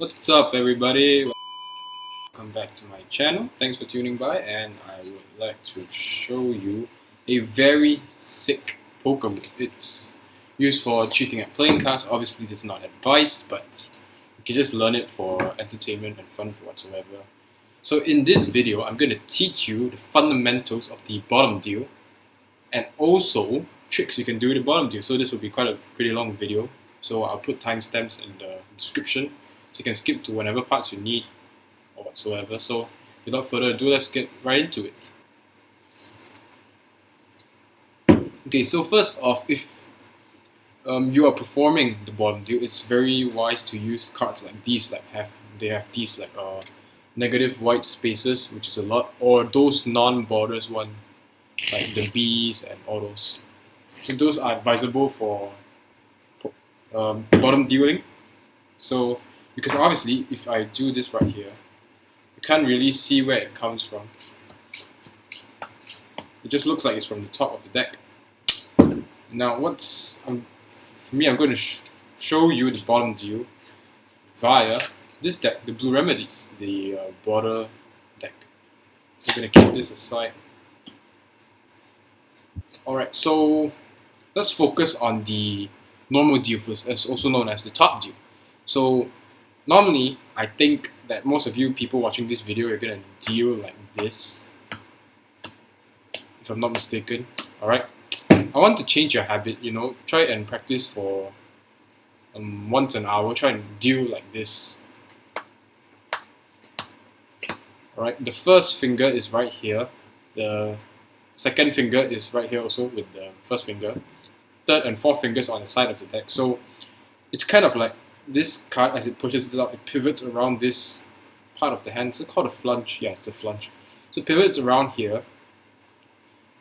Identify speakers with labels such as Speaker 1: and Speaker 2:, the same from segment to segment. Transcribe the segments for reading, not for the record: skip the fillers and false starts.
Speaker 1: What's up, everybody? Welcome back to my channel. Thanks for tuning by, and I would like to show you a very sick poker move. It's used for cheating at playing cards. Obviously, this is not advice, but you can just learn it for entertainment and fun whatsoever. So in this video, I'm going to teach you the fundamentals of the bottom deal, and also tricks you can do with the bottom deal. So this will be quite a pretty long video. So I'll put timestamps in the description, so you can skip to whatever parts you need or whatsoever. So without further ado, let's get right into it. Okay, so first off, if you are performing the bottom deal, it's very wise to use cards like these, they have these negative white spaces, which is a lot, or those non-borders one, like the B's and all those. So those are advisable for bottom dealing. So because obviously if I do this right here, you can't really see where it comes from. It just looks like it's from the top of the deck. Now for me, I'm going to show you the bottom deal via this deck, the Blue Remedies, the border deck. So I'm going to keep this aside. Alright, so let's focus on the normal deal first, as also known as the top deal. So normally, I think that most of you people watching this video are gonna deal like this, if I'm not mistaken. Alright, I want to change your habit, try and practice for once an hour, try and deal like this. Alright, the first finger is right here, the second finger is right here also with the first finger, third and fourth fingers on the side of the deck. So it's kind of like this card, as it pushes it out, it pivots around this part of the hand. It's called a flunge. Yeah, it's a flunge. So it pivots around here.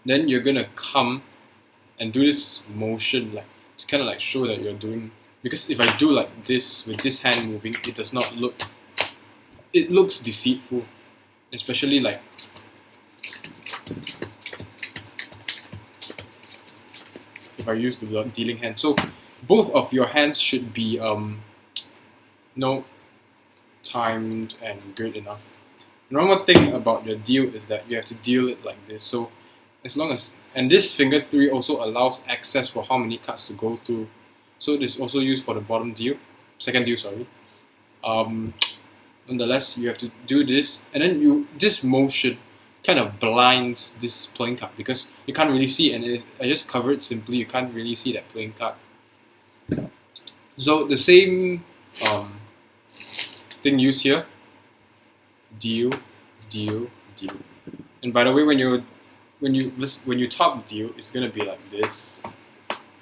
Speaker 1: Then you're gonna come and do this motion, like to kind of like show that you're doing. Because if I do like this with this hand moving, it does not look. It looks deceitful, especially like. If I use the dealing hand. So both of your hands should be timed and good enough. Normal thing about your deal is that you have to deal it like this. So as long as, and this finger 3 also allows access for how many cards to go through. So this is also used for the bottom deal, second deal, sorry. Nonetheless, you have to do this, and then this motion kind of blinds this playing card because you can't really see, and I just cover it simply. You can't really see that playing card. So the same thing used here. Deal, deal, deal. And by the way, when you top deal, it's gonna be like this.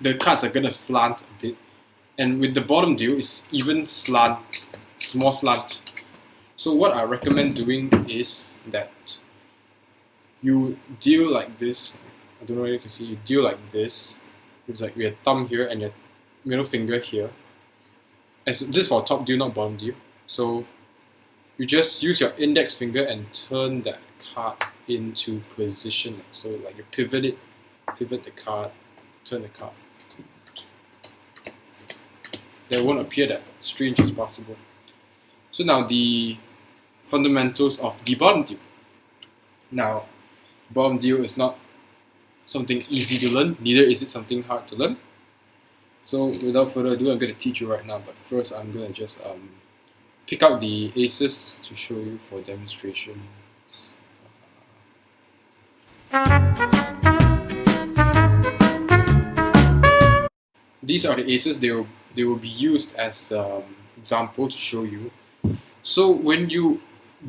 Speaker 1: The cards are gonna slant a bit, and with the bottom deal, it's even slant. It's more slant. So what I recommend doing is that you deal like this. I don't know whether you can see. You deal like this. It's like your thumb here and your middle finger here. As just for top deal, not bottom deal. So you just use your index finger and turn that card into position. So like you pivot the card, turn the card. That won't appear that strange as possible. So now the fundamentals of the bottom deal. Now, bottom deal is not something easy to learn, neither is it something hard to learn. So without further ado, I'm going to teach you right now, but first I'm going to just pick out the aces to show you for demonstrations. These are the aces. They will be used as example to show you. So when you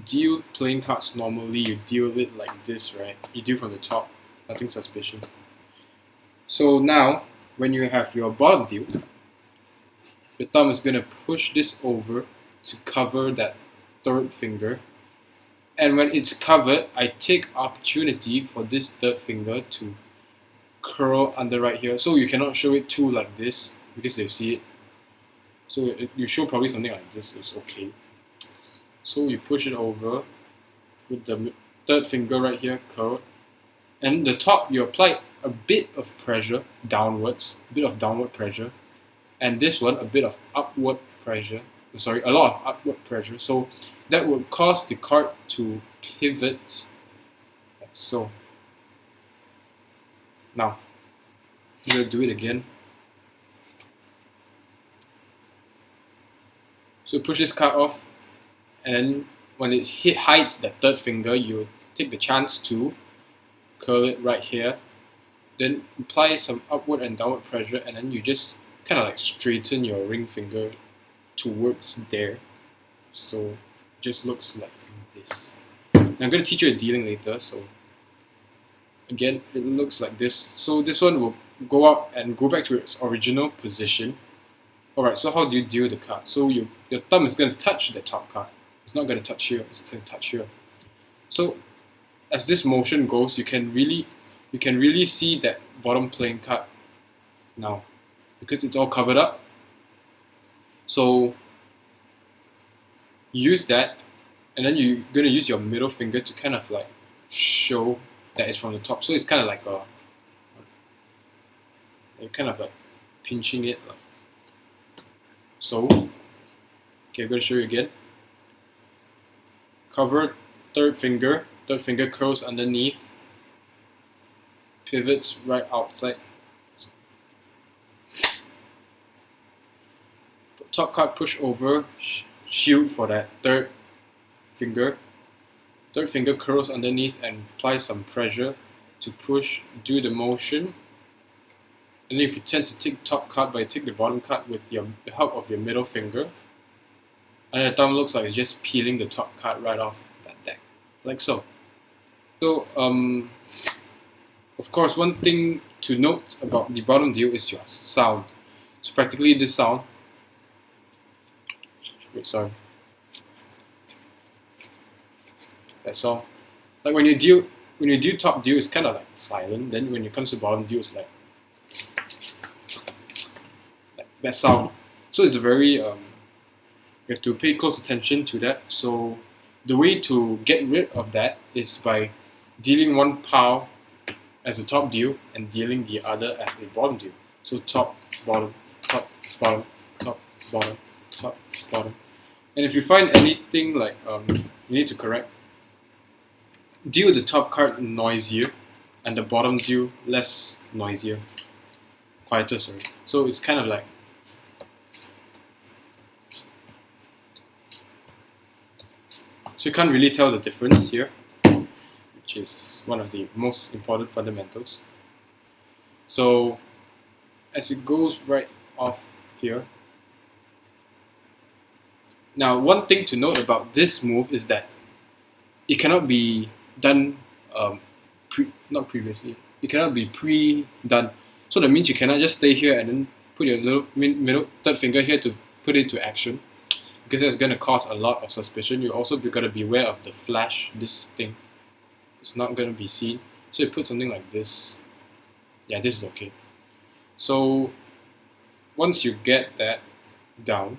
Speaker 1: deal playing cards normally, you deal it like this, right? You deal from the top, nothing suspicious. So now, when you have your bottom deal, your thumb is going to push this over to cover that third finger. And when it's covered, I take opportunity for this third finger to curl under right here. So you cannot show it too like this, because they see it. So you show probably something like this is okay. So you push it over with the third finger right here, curled. And the top, you apply a bit of pressure downwards, a bit of downward pressure. And this one, a bit of upward pressure. sorry, a lot of upward pressure. So that would cause the card to pivot like so. Now, I'm going to do it again. So push this card off, and then when it hides that third finger, you take the chance to curl it right here. Then apply some upward and downward pressure, and then you just kind of like straighten your ring finger towards there. So it just looks like this. Now I'm going to teach you a dealing later, so again, it looks like this. So this one will go out and go back to its original position. Alright, so how do you deal the card? So your thumb is going to touch the top card. It's not going to touch here, it's going to touch here. So as this motion goes, you can really see that bottom playing card now, because it's all covered up. So use that, and then you're going to use your middle finger to kind of like show that it's from the top. So it's kind of like you're kind of like pinching it like so. Okay, I'm going to show you again. Cover third finger curls underneath, pivots right outside. Top card push over, shield for that third finger. Third finger curls underneath and apply some pressure to push, do the motion. And then you pretend to take top card, but you take the bottom card with the help of your middle finger. And the thumb looks like it's just peeling the top card right off that deck, like so. So, of course, one thing to note about the bottom deal is your sound. So practically this sound. Wait, sorry. That's all. Like when you do top deal, it's kind of like silent. Then when it comes to bottom deal, it's like that sound. So it's a very you have to pay close attention to that. So the way to get rid of that is by dealing one pile as a top deal and dealing the other as a bottom deal. So top, bottom, top, bottom, top, bottom, top, bottom. And if you find anything like you need to correct, deal the top card noisier and the bottom deal less noisier, quieter, sorry. So it's kind of like so you can't really tell the difference here, which is one of the most important fundamentals. So as it goes right off here. Now, one thing to note about this move is that it cannot be done not previously. It cannot be pre-done. So that means you cannot just stay here and then put your little middle third finger here to put it to action, because that's going to cause a lot of suspicion. You also got to be aware of the flash. This thing is not going to be seen. So you put something like this. Yeah, this is okay. So once you get that down,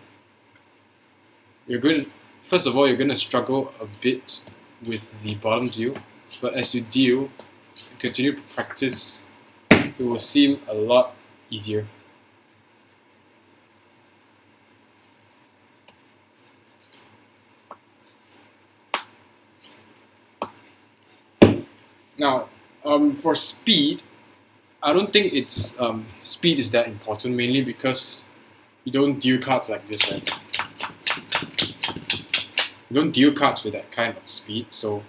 Speaker 1: first of all, you're going to struggle a bit with the bottom deal, but as you deal, and continue to practice, it will seem a lot easier. Now, for speed, I don't think it's speed is that important, mainly because you don't deal cards like this, right? You don't deal cards with that kind of speed, so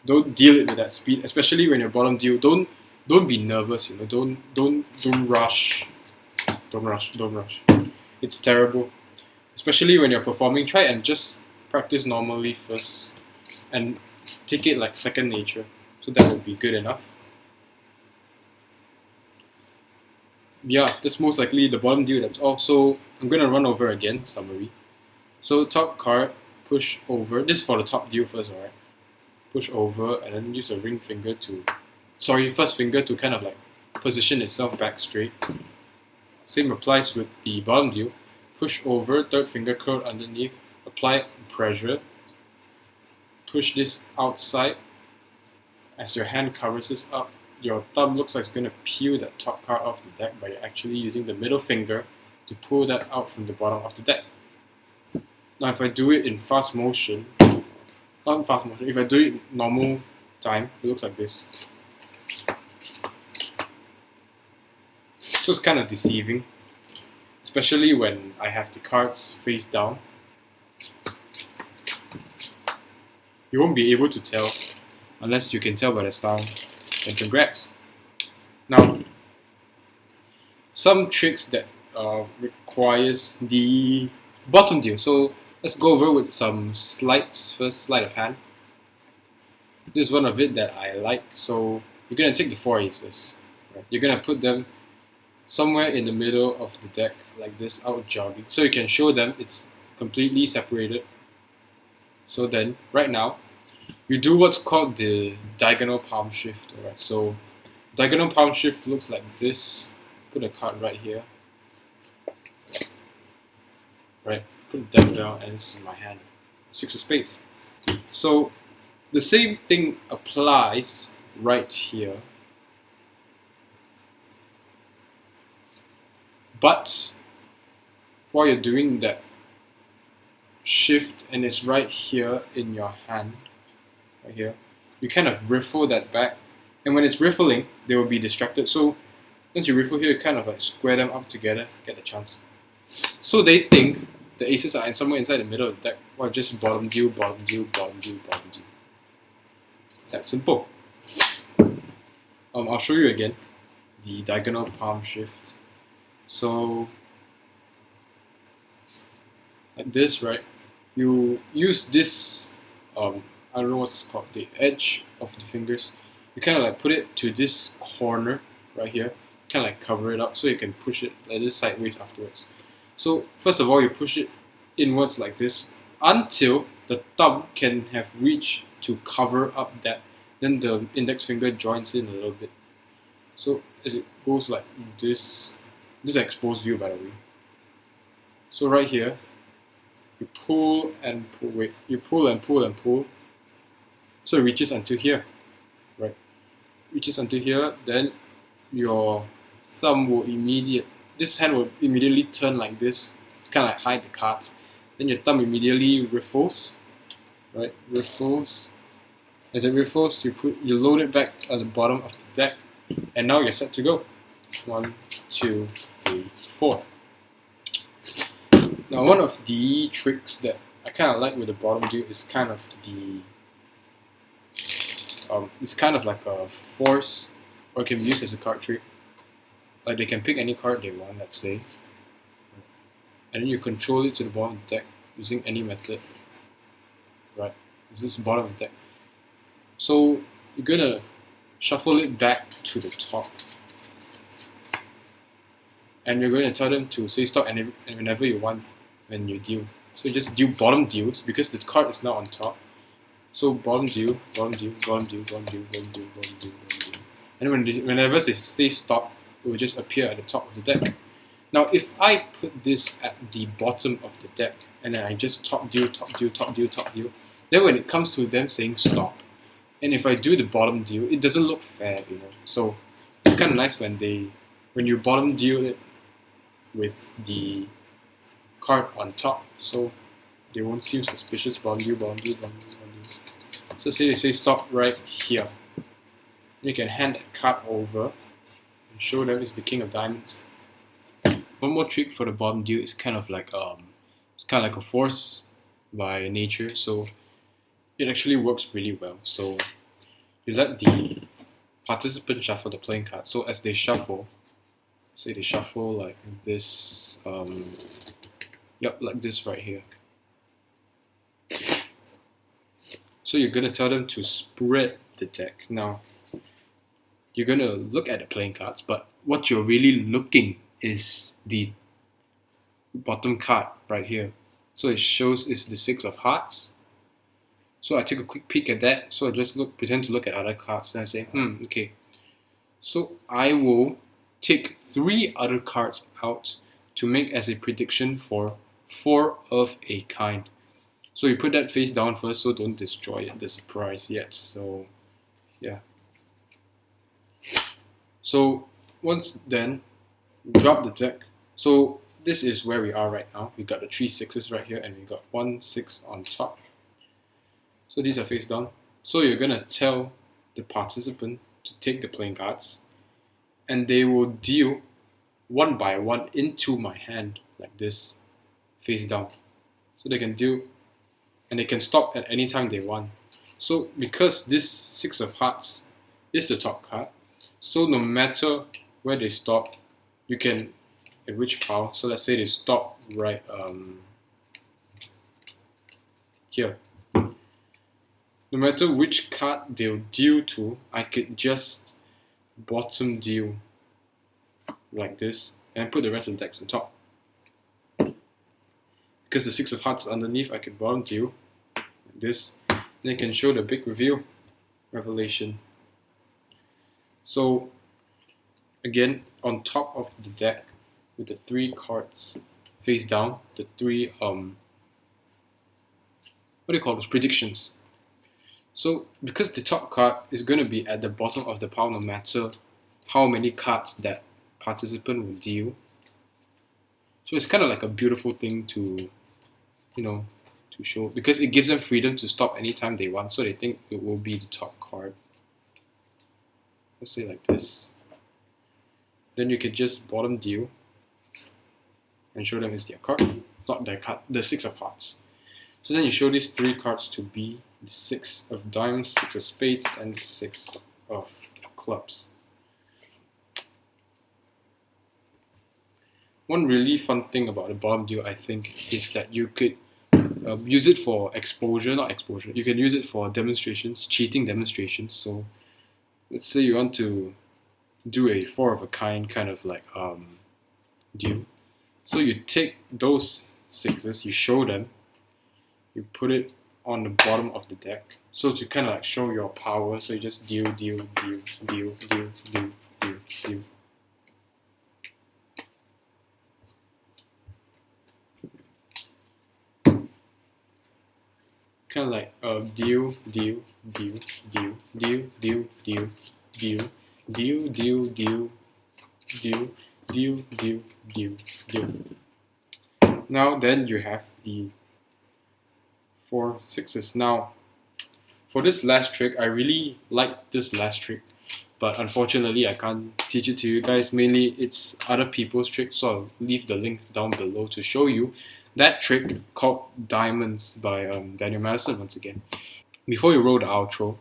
Speaker 1: don't deal it with that speed, especially when you're bottom deal. Don't be nervous, you know. Don't rush. Don't rush. It's terrible, especially when you're performing. Try and just practice normally first, and take it like second nature. So that would be good enough. Yeah, that's most likely the bottom deal. That's all. So I'm gonna run over again. Summary. So top card, push over. This is for the top deal first, alright? Push over and then use a ring finger first finger to kind of like position itself back straight. Same applies with the bottom deal. Push over, third finger curled underneath, apply pressure. Push this outside. As your hand covers this up, your thumb looks like it's going to peel that top card off the deck, but you're actually using the middle finger to pull that out from the bottom of the deck. Now if I do it in fast motion, not fast motion, if I do it normal time, it looks like this. So it's kind of deceiving, especially when I have the cards face down. You won't be able to tell unless you can tell by the sound. And congrats! Now, some tricks that requires the bottom deal. So let's go over with some sleights. First, sleight of hand. This is one of it that I like. So you're gonna take the 4 aces. Right? You're gonna put them somewhere in the middle of the deck, like this, out jogging, so you can show them it's completely separated. So then, right now, you do what's called the diagonal palm shift. Alright, so diagonal palm shift looks like this. Put a card right here. Right, put the deck down, and this is my hand. 6 of spades. So the same thing applies right here. But while you're doing that shift and it's right here in your hand, right here, you kind of riffle that back, and when it's riffling, they will be distracted. So once you riffle here, you kind of like square them up together, get the chance. So they think the aces are somewhere inside the middle of the deck, or just bottom deal, bottom deal, bottom deal, bottom deal. That's simple. I'll show you again the diagonal palm shift. So like this, right? You use this, I don't know what's called, the edge of the fingers. You kind of like put it to this corner right here, kind of like cover it up so you can push it like this sideways afterwards. So first of all, you push it inwards like this until the thumb can have reached to cover up that. Then the index finger joins in a little bit. So as it goes like this, this is exposed view by the way. So right here, you pull and pull, wait, you pull and pull and pull. So it reaches until here, right? Reaches until here, then your thumb will this hand will immediately turn like this, to kind of like hide the cards. Then your thumb immediately riffles, right? Riffles. As it riffles, you load it back at the bottom of the deck, and now you're set to go. 1, 2, 3, 4. Now, one of the tricks that I kind of like with the bottom deal is kind of it's kind of like a force, or it can be used as a card trick. Like they can pick any card they want, let's say, and then you control it to the bottom of the deck using any method. Right, this is the bottom of the deck. So you're gonna shuffle it back to the top, and you're going to tell them to say stop and whenever you want when you deal. So you just deal bottom deals because the card is now on top. So bottom deal, bottom deal, bottom deal, bottom deal, bottom deal, bottom deal, bottom deal. And whenever they say stop, it will just appear at the top of the deck. Now if I put this at the bottom of the deck and then I just top deal, top deal, top deal, top deal, then when it comes to them saying stop, and if I do the bottom deal, it doesn't look fair, you know. So it's kind of nice when you bottom deal it with the card on top, so they won't seem suspicious. Bottom deal, bottom deal, bottom deal, bottom deal. So say they say stop right here. You can hand that card over and show them it's the king of diamonds. One more trick for the bottom deal is kind of like it's kind of like a force by nature, so it actually works really well. So you let the participant shuffle the playing card. So as they shuffle, say they shuffle like this, like this right here. So you're gonna tell them to spread the deck. Now, you're gonna look at the playing cards, but what you're really looking is the bottom card right here. So it shows it's the 6 of hearts. So I take a quick peek at that. So I just pretend to look at other cards, and I say, okay. So I will take 3 other cards out to make as a prediction for 4 of a kind. So you put that face down first, so don't destroy the surprise yet. So yeah. So once then, drop the deck. So this is where we are right now. We got the 3 6s right here, and we got 1 6 on top. So these are face down. So you're gonna tell the participant to take the playing cards, and they will deal one by one into my hand like this, face down. So they can deal, and they can stop at any time they want. So because this 6 of hearts is the top card, so no matter where they stop, you can at which pile. So let's say they stop right here. No matter which card they'll deal to, I could just bottom deal like this and put the rest of the decks on top. Because the 6 of hearts underneath, I could bottom deal like this, and I can show the big revelation. So again, on top of the deck with the 3 cards face down, the 3 what do you call those, predictions. So because the top card is going to be at the bottom of the pile no matter how many cards that participant will deal. So it's kind of like a beautiful thing to, to show, because it gives them freedom to stop anytime they want. So they think it will be the top card. Let's say like this. Then you can just bottom deal and show them it's their card, not their card, the 6 of hearts. So then you show these 3 cards to be the 6 of diamonds, 6 of spades, and the 6 of clubs. One really fun thing about the bottom deal, I think, is that you could use it for exposure, not exposure. You can use it for demonstrations, cheating demonstrations. So let's say you want to do a 4 of a kind kind of like deal. So you take those 6s, you show them, you put it on the bottom of the deck. So to kind of like show your power, so you just deal, deal, deal, deal, deal, deal, deal, deal. Kind of like deal, deal, deal, deal, deal, deal, deal, deal, deal, deal, deal, deal, deal, deal, deal, deal. Now then you have the 4 6s. Now for this last trick, I really like this last trick, but unfortunately I can't teach it to you guys. Mainly it's other people's tricks, so I'll leave the link down below to show you that trick called Diamonds by Daniel Madison once again. Before you roll the outro,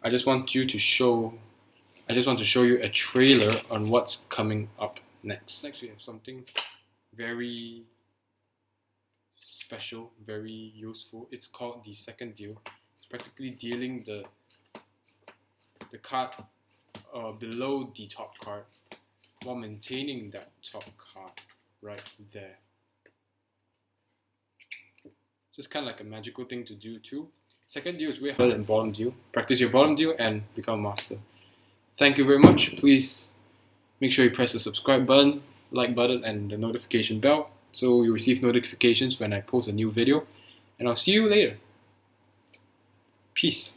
Speaker 1: I just want to show you a trailer on what's coming up next. Next we have something very special, very useful. It's called the second deal. It's practically dealing the card below the top card while maintaining that top card right there. Just kind of like a magical thing to do too. Second deal is way harder than bottom deal. Practice your bottom deal and become a master. Thank you very much. Please make sure you press the subscribe button, like button, and the notification bell so you receive notifications when I post a new video. And I'll see you later. Peace.